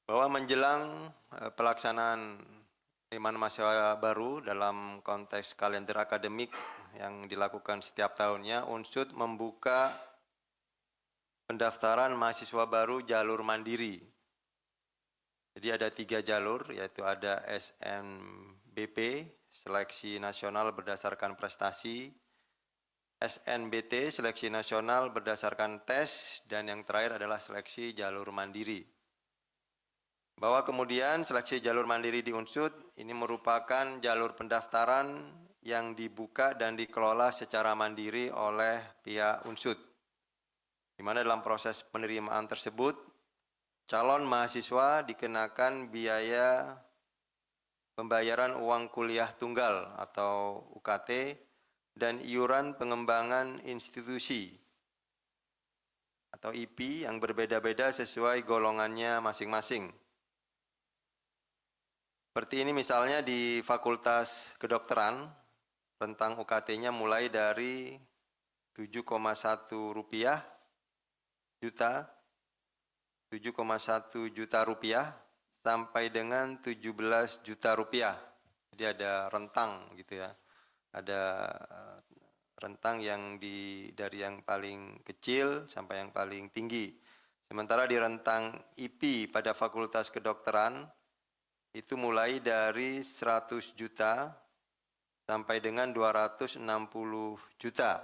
Bahwa menjelang pelaksanaan penerimaan mahasiswa baru dalam konteks kalender akademik yang dilakukan setiap tahunnya, UNSUD membuka pendaftaran mahasiswa baru jalur mandiri. Jadi ada 3 jalur, yaitu ada SNBP, Seleksi Nasional Berdasarkan Prestasi, SNBT, Seleksi Nasional Berdasarkan Tes, dan yang terakhir adalah Seleksi Jalur Mandiri. Bahwa kemudian seleksi jalur mandiri di UNSUD ini merupakan jalur pendaftaran yang dibuka dan dikelola secara mandiri oleh pihak UNSUD, di mana dalam proses penerimaan tersebut calon mahasiswa dikenakan biaya pembayaran uang kuliah tunggal atau UKT dan iuran pengembangan institusi atau IP yang berbeda-beda sesuai golongannya masing-masing. Seperti ini misalnya di Fakultas Kedokteran, rentang UKT-nya mulai dari 7,1 rupiah juta, 7,1 juta rupiah sampai dengan 17 juta rupiah. Jadi ada rentang gitu ya. Ada rentang yang dari yang paling kecil sampai yang paling tinggi. Sementara di rentang IP pada Fakultas Kedokteran itu mulai dari 100 juta sampai dengan 260 juta.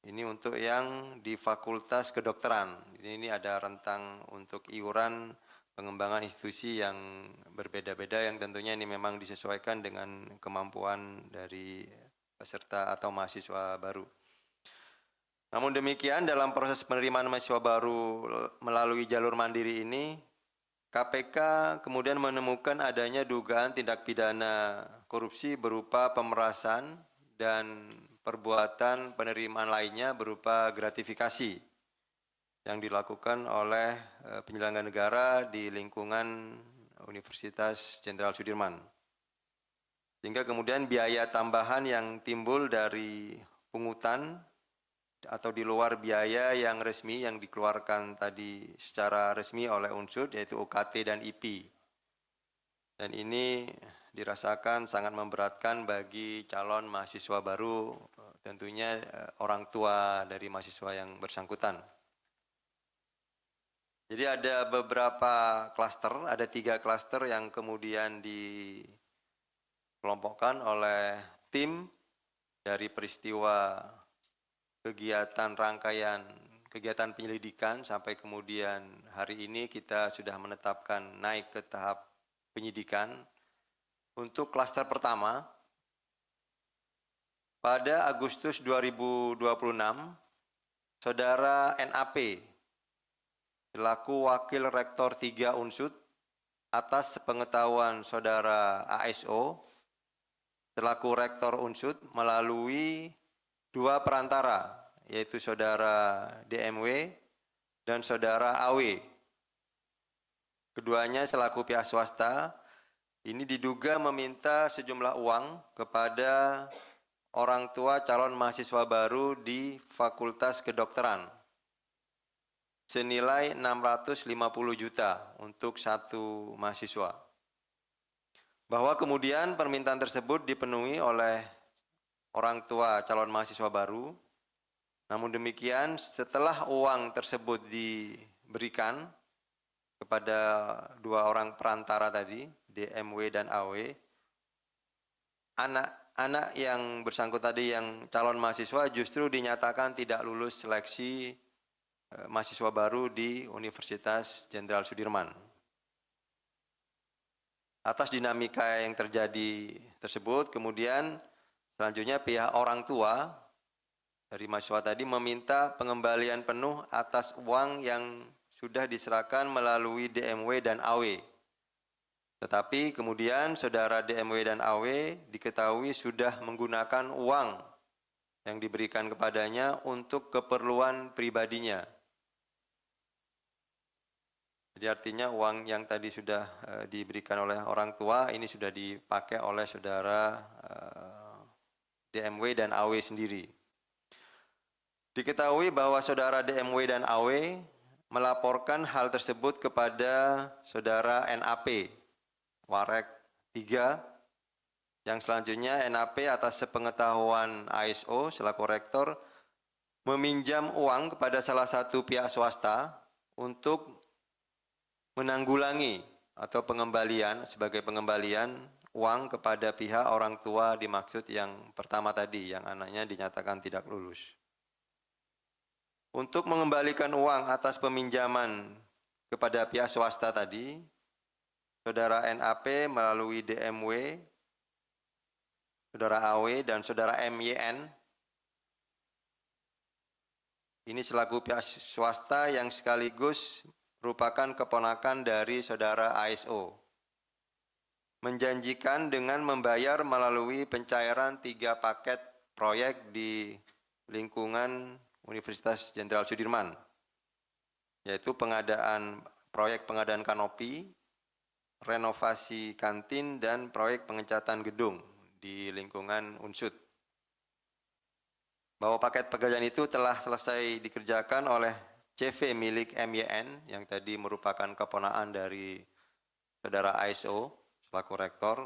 Ini untuk yang di Fakultas Kedokteran. Ini ada rentang untuk iuran pengembangan institusi yang berbeda-beda yang tentunya ini memang disesuaikan dengan kemampuan dari peserta atau mahasiswa baru. Namun demikian dalam proses penerimaan mahasiswa baru melalui jalur mandiri ini, KPK kemudian menemukan adanya dugaan tindak pidana korupsi berupa pemerasan dan perbuatan penerimaan lainnya berupa gratifikasi yang dilakukan oleh penyelenggara negara di lingkungan Universitas Jenderal Sudirman. Sehingga kemudian biaya tambahan yang timbul dari pungutan atau di luar biaya yang resmi yang dikeluarkan tadi secara resmi oleh UNSUD yaitu UKT dan IP. Dan ini dirasakan sangat memberatkan bagi calon mahasiswa baru, tentunya orang tua dari mahasiswa yang bersangkutan. Jadi ada beberapa klaster, ada 3 klaster yang kemudian dikelompokkan oleh tim dari peristiwa kegiatan rangkaian kegiatan penyelidikan sampai kemudian hari ini kita sudah menetapkan naik ke tahap penyidikan. Untuk klaster pertama, pada Agustus 2026, Saudara NAP selaku Wakil Rektor 3 UNSUD atas sepengetahuan Saudara ASO selaku Rektor UNSUD melalui 2 perantara, yaitu Saudara DMW dan Saudara AW. Keduanya selaku pihak swasta, ini diduga meminta sejumlah uang kepada orang tua calon mahasiswa baru di Fakultas Kedokteran senilai 650 juta untuk satu mahasiswa. Bahwa kemudian permintaan tersebut dipenuhi oleh orang tua calon mahasiswa baru. Namun demikian, setelah uang tersebut diberikan kepada 2 orang perantara tadi, DMW dan AW, anak-anak yang bersangkutan tadi yang calon mahasiswa justru dinyatakan tidak lulus seleksi mahasiswa baru di Universitas Jenderal Sudirman. Atas dinamika yang terjadi tersebut, kemudian selanjutnya pihak orang tua dari mahasiswa tadi meminta pengembalian penuh atas uang yang sudah diserahkan melalui DMW dan AW. Tetapi kemudian saudara DMW dan AW diketahui sudah menggunakan uang yang diberikan kepadanya untuk keperluan pribadinya. Jadi artinya uang yang tadi sudah diberikan oleh orang tua ini sudah dipakai oleh saudara DMW dan AW sendiri. Diketahui bahwa saudara DMW dan AW melaporkan hal tersebut kepada saudara NAP, Warek 3, yang selanjutnya NAP atas sepengetahuan ASO selaku rektor meminjam uang kepada salah satu pihak swasta untuk menanggulangi atau pengembalian sebagai pengembalian uang kepada pihak orang tua dimaksud yang pertama tadi, yang anaknya dinyatakan tidak lulus. Untuk mengembalikan uang atas peminjaman kepada pihak swasta tadi, saudara NAP melalui DMW, saudara AW, dan saudara MYN, ini selaku pihak swasta yang sekaligus merupakan keponakan dari saudara ASO, menjanjikan dengan membayar melalui pencairan 3 paket proyek di lingkungan Universitas Jenderal Sudirman, yaitu proyek pengadaan kanopi, renovasi kantin, dan proyek pengecatan gedung di lingkungan Unsud. Bahwa paket pekerjaan itu telah selesai dikerjakan oleh CV milik MYN yang tadi merupakan keponakan dari saudara ASO selaku rektor.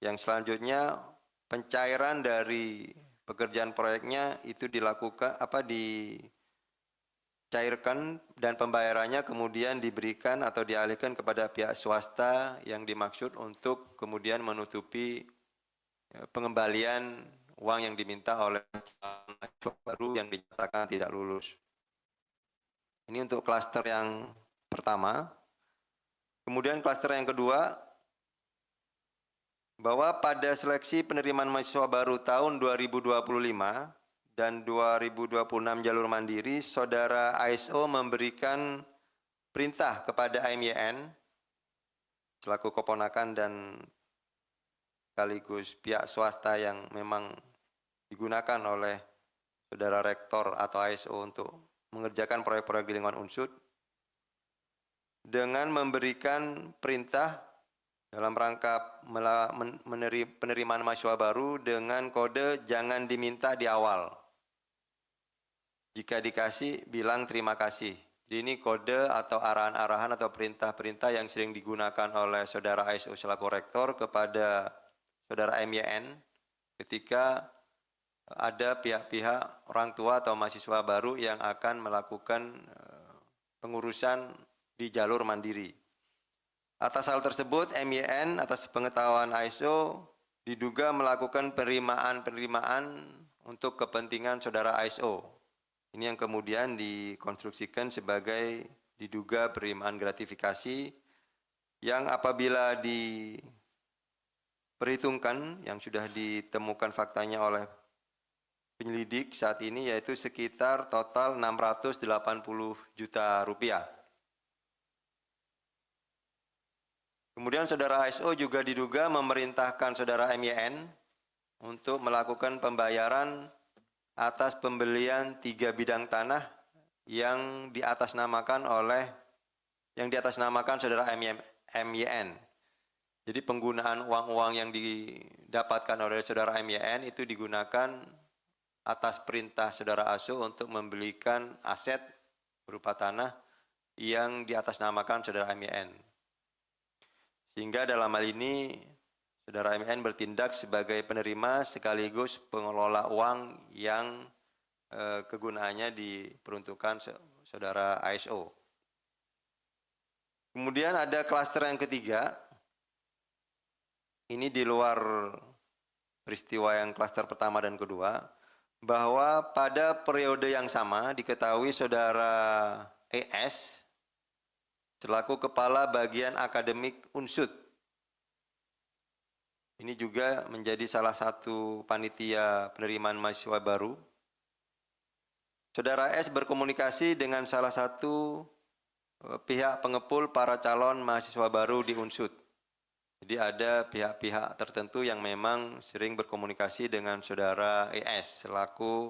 Yang selanjutnya pencairan dari pekerjaan proyeknya itu dicairkan dan pembayarannya kemudian diberikan atau dialihkan kepada pihak swasta yang dimaksud untuk kemudian menutupi pengembalian uang yang diminta oleh mahasiswa baru yang dinyatakan tidak lulus. Ini untuk klaster yang pertama. Kemudian klaster yang kedua, bahwa pada seleksi penerimaan mahasiswa baru tahun 2025 dan 2026 jalur mandiri, saudara ASO memberikan perintah kepada MYN selaku keponakan dan sekaligus pihak swasta yang memang digunakan oleh saudara rektor atau ASO untuk mengerjakan proyek-proyek di lingkungan Unsud, dengan memberikan perintah dalam rangka penerimaan mahasiswa baru dengan kode jangan diminta di awal. Jika dikasih, bilang terima kasih. Jadi ini kode atau arahan-arahan atau perintah-perintah yang sering digunakan oleh saudara ASO selaku rektor kepada saudara MYN ketika ada pihak-pihak orang tua atau mahasiswa baru yang akan melakukan pengurusan di jalur mandiri. Atas hal tersebut, MYN atas pengetahuan ASO diduga melakukan penerimaan untuk kepentingan saudara ASO. Ini yang kemudian dikonstruksikan sebagai diduga penerimaan gratifikasi yang apabila diperhitungkan yang sudah ditemukan faktanya oleh penyelidik saat ini yaitu sekitar total 680 juta rupiah. Kemudian saudara ASO juga diduga memerintahkan saudara MYN untuk melakukan pembayaran atas pembelian 3 bidang tanah yang diatasnamakan saudara MYN. Jadi penggunaan uang-uang yang didapatkan oleh saudara MYN itu digunakan atas perintah saudara ASO untuk membelikan aset berupa tanah yang diatasnamakan saudara MYN. Sehingga dalam hal ini saudara MYN bertindak sebagai penerima sekaligus pengelola uang yang kegunaannya diperuntukkan saudara ASO. Kemudian ada klaster yang ketiga. Ini di luar peristiwa yang klaster pertama dan kedua, bahwa pada periode yang sama diketahui saudara ES selaku kepala bagian akademik Unsud. Ini juga menjadi salah satu panitia penerimaan mahasiswa baru. Saudara S berkomunikasi dengan salah satu pihak pengepul para calon mahasiswa baru di Unsud. Jadi ada pihak-pihak tertentu yang memang sering berkomunikasi dengan saudara ES selaku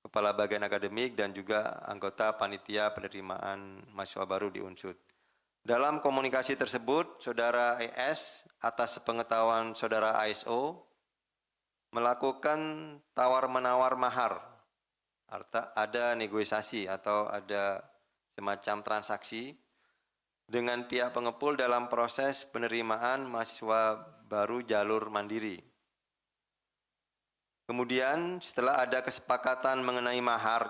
kepala bagian akademik dan juga anggota panitia penerimaan mahasiswa baru di Unsud. Dalam komunikasi tersebut, saudara ES atas pengetahuan saudara ASO melakukan tawar-menawar mahar. Ada negosiasi atau ada semacam transaksi dengan pihak pengepul dalam proses penerimaan mahasiswa baru jalur mandiri. Kemudian setelah ada kesepakatan mengenai mahar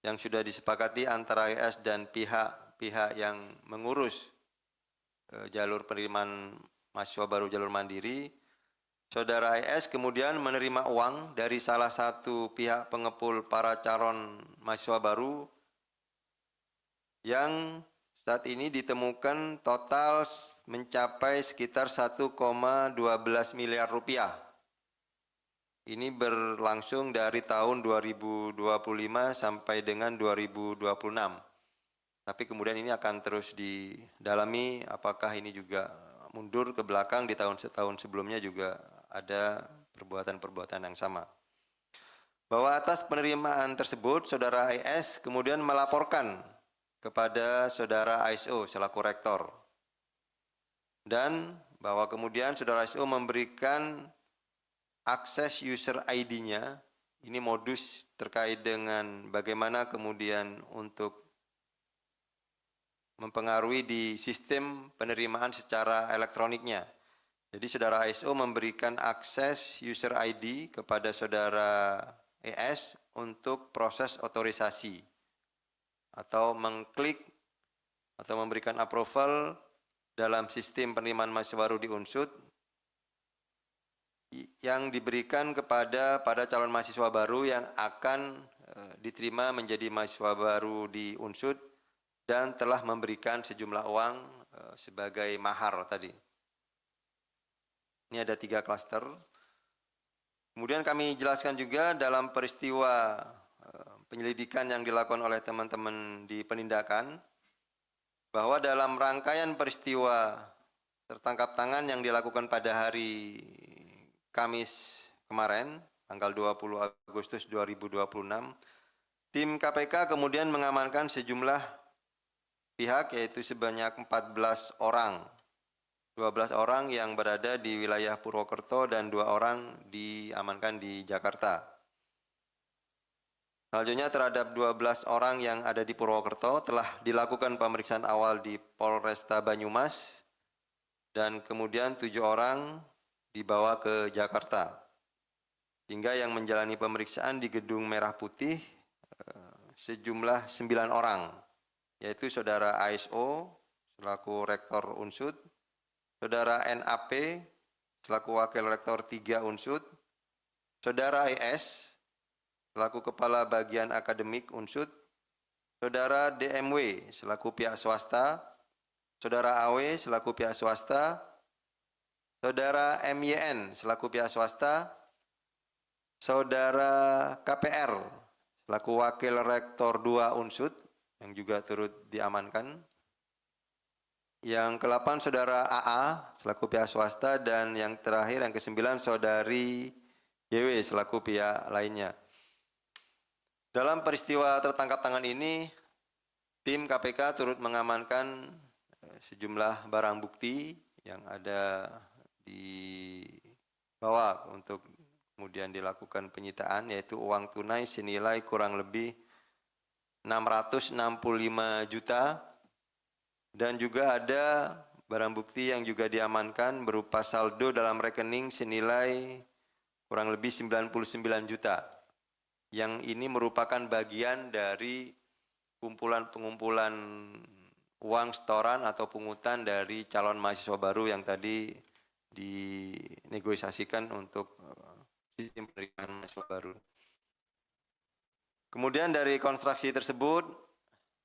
yang sudah disepakati antara AIS dan pihak-pihak yang mengurus jalur penerimaan mahasiswa baru jalur mandiri, Saudara AIS kemudian menerima uang dari salah satu pihak pengepul para calon mahasiswa baru yang saat ini ditemukan total mencapai sekitar 1,12 miliar rupiah. Ini berlangsung dari tahun 2025 sampai dengan 2026. Tapi kemudian ini akan terus didalami apakah ini juga mundur ke belakang di tahun-tahun sebelumnya juga ada perbuatan-perbuatan yang sama. Bahwa atas penerimaan tersebut, Saudara AIS kemudian melaporkan kepada Saudara ASO selaku rektor. Dan bahwa kemudian Saudara ASO memberikan akses user ID-nya, ini modus terkait dengan bagaimana kemudian untuk mempengaruhi di sistem penerimaan secara elektroniknya. Jadi Saudara ASO memberikan akses user ID kepada Saudara ES untuk proses otorisasi atau mengklik atau memberikan approval dalam sistem penerimaan mahasiswa baru di Unsud yang diberikan kepada calon mahasiswa baru yang akan diterima menjadi mahasiswa baru di Unsud dan telah memberikan sejumlah uang sebagai mahar tadi. Ini ada 3 klaster. Kemudian kami jelaskan juga dalam peristiwa penyelidikan yang dilakukan oleh teman-teman di penindakan, bahwa dalam rangkaian peristiwa tertangkap tangan yang dilakukan pada hari Kamis kemarin, tanggal 20 Agustus 2026, tim KPK kemudian mengamankan sejumlah pihak yaitu sebanyak 14 orang. 12 orang yang berada di wilayah Purwokerto dan 2 orang diamankan di Jakarta. Selanjutnya terhadap 12 orang yang ada di Purwokerto telah dilakukan pemeriksaan awal di Polresta Banyumas dan kemudian 7 orang dibawa ke Jakarta. Sehingga yang menjalani pemeriksaan di Gedung Merah Putih sejumlah 9 orang, yaitu Saudara ASO selaku Rektor Unsud, Saudara NAP selaku Wakil Rektor 3 Unsud, Saudara ES selaku Kepala Bagian Akademik Unsud, Saudara DMW selaku pihak swasta, Saudara AW selaku pihak swasta, Saudara MYN selaku pihak swasta, Saudara KPR selaku Wakil Rektor 2 Unsud yang juga turut diamankan. Yang ke-8 Saudara AA selaku pihak swasta dan yang terakhir yang ke-9 Saudari YW selaku pihak lainnya. Dalam peristiwa tertangkap tangan ini, tim KPK turut mengamankan sejumlah barang bukti yang ada dibawa untuk kemudian dilakukan penyitaan, yaitu uang tunai senilai kurang lebih 665 juta dan juga ada barang bukti yang juga diamankan berupa saldo dalam rekening senilai kurang lebih 99 juta. Yang ini merupakan bagian dari pengumpulan uang setoran atau pungutan dari calon mahasiswa baru yang tadi dinegosiasikan untuk sistem penerimaan mahasiswa baru. Kemudian dari konstruksi tersebut,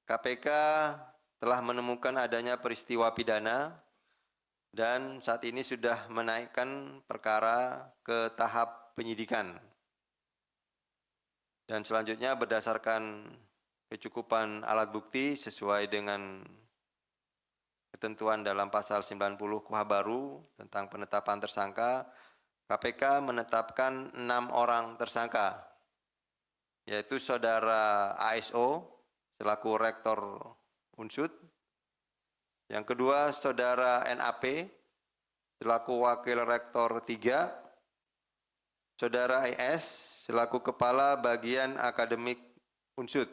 KPK telah menemukan adanya peristiwa pidana dan saat ini sudah menaikkan perkara ke tahap penyidikan. Dan selanjutnya berdasarkan kecukupan alat bukti sesuai dengan ketentuan dalam pasal 90 KUH baru tentang penetapan tersangka, KPK menetapkan 6 orang tersangka, yaitu Saudara ASO selaku Rektor Unsud, yang kedua Saudara NAP selaku Wakil Rektor 3, Saudara ES selaku Kepala Bagian Akademik Unsud,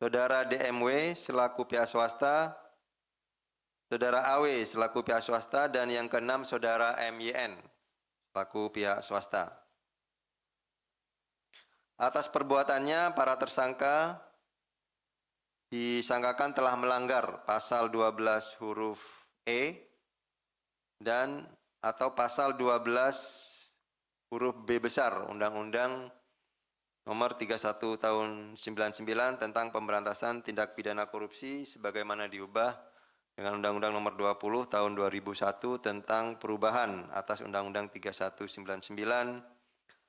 Saudara DMW selaku pihak swasta, Saudara AW selaku pihak swasta, dan yang keenam Saudara MYN selaku pihak swasta. Atas perbuatannya, para tersangka disangkakan telah melanggar pasal 12 huruf E dan atau pasal 12 huruf B besar Undang-Undang Nomor 31 Tahun 99 tentang pemberantasan tindak pidana korupsi sebagaimana diubah dengan Undang-Undang Nomor 20 Tahun 2001 tentang perubahan atas Undang-Undang 3199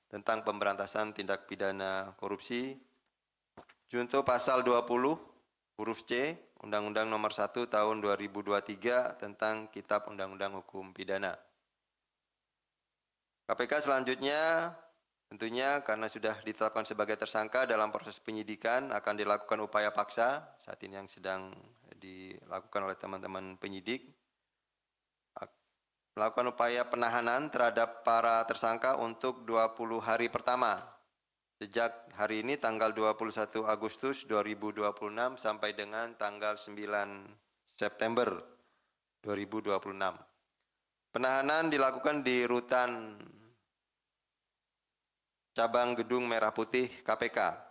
tentang pemberantasan tindak pidana korupsi. Junto pasal 20 huruf C Undang-Undang Nomor 1 Tahun 2023 tentang Kitab Undang-Undang Hukum Pidana. KPK selanjutnya tentunya karena sudah ditetapkan sebagai tersangka dalam proses penyidikan akan dilakukan upaya paksa saat ini yang sedang dilakukan oleh teman-teman penyidik. Melakukan upaya penahanan terhadap para tersangka untuk 20 hari pertama. Sejak hari ini tanggal 21 Agustus 2026 sampai dengan tanggal 9 September 2026. Penahanan dilakukan di rutan Cabang Gedung Merah Putih KPK.